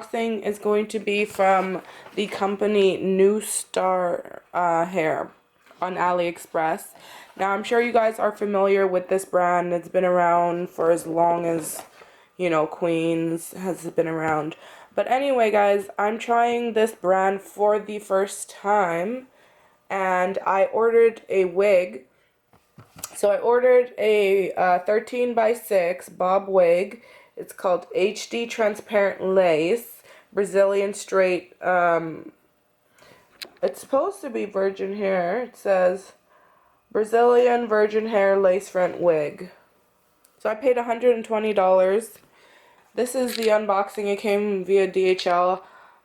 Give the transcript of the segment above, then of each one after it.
unboxing is going to be from the company New Star Hair on Aliexpress. Now, I'm sure you guys are familiar with this brand. It's been around for as long as, you know, Queens has been around. But anyway, guys, I'm trying this brand for the first time, and I ordered a wig. So I ordered a 13 by 6 bob wig. It's called HD Transparent Lace, Brazilian Straight. It's supposed to be virgin hair. It says Brazilian virgin hair lace front wig. So I paid $120. This is the unboxing. It came via DHL.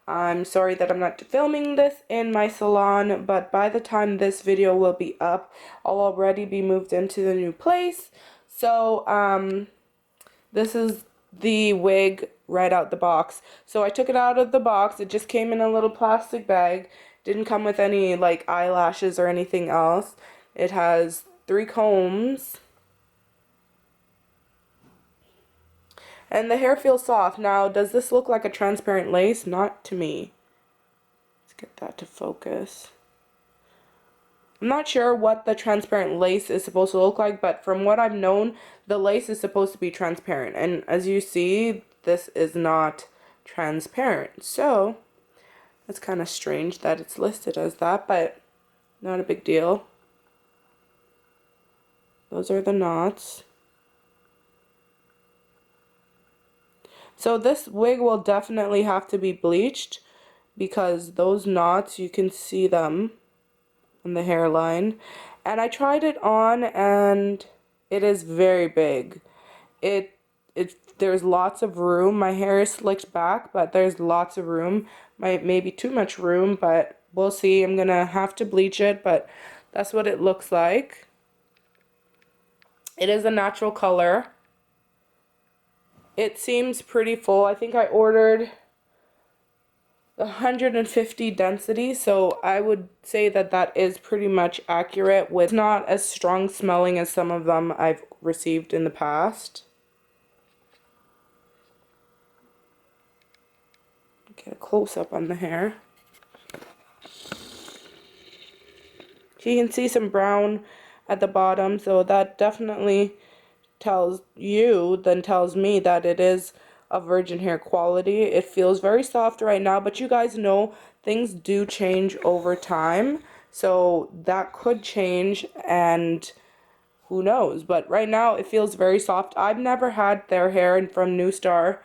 I'm sorry that I'm not filming this in my salon, but by the time this video will be up, I'll already be moved into the new place. So, this is the wig right out the box. So I took it out of the box. It just came in a little plastic bag. Didn't come with any, like, eyelashes or anything else. It has 3 combs. And the hair feels soft. Now, does this look like a transparent lace? Not to me. Let's get that to focus. I'm not sure what the transparent lace is supposed to look like, but from what I've known, the lace is supposed to be transparent. And as you see, this is not transparent. So, it's kind of strange that it's listed as that, but not a big deal. Those are the knots. So this wig will definitely have to be bleached because those knots, you can see them on the hairline. And I tried it on and it is very big. There's lots of room. My hair is slicked back, but there's lots of room. Maybe too much room, but we'll see. I'm gonna have to bleach it, but that's what it looks like. It is a natural color. It seems pretty full. I think I ordered 150 density, so I would say that that is pretty much accurate. With not as strong smelling as some of them I've received in the past. Get a close-up on the hair. So you can see some brown at the bottom, so that definitely tells me that it is a virgin hair quality. It feels very soft right now, but you guys know things do change over time, so that could change, and who knows. But right now it feels very soft. I've never had their hair from New Star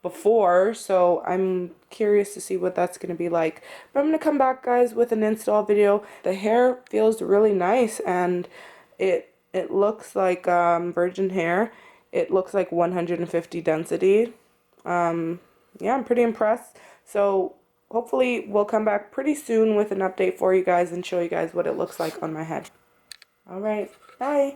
before, so I'm curious to see what that's going to be like. But I'm going to come back, guys, with an install video. The hair feels really nice, and it looks like virgin hair. It looks like 150 density. Yeah, I'm pretty impressed. So hopefully we'll come back pretty soon with an update for you guys and show you guys what it looks like on my head. Alright, bye!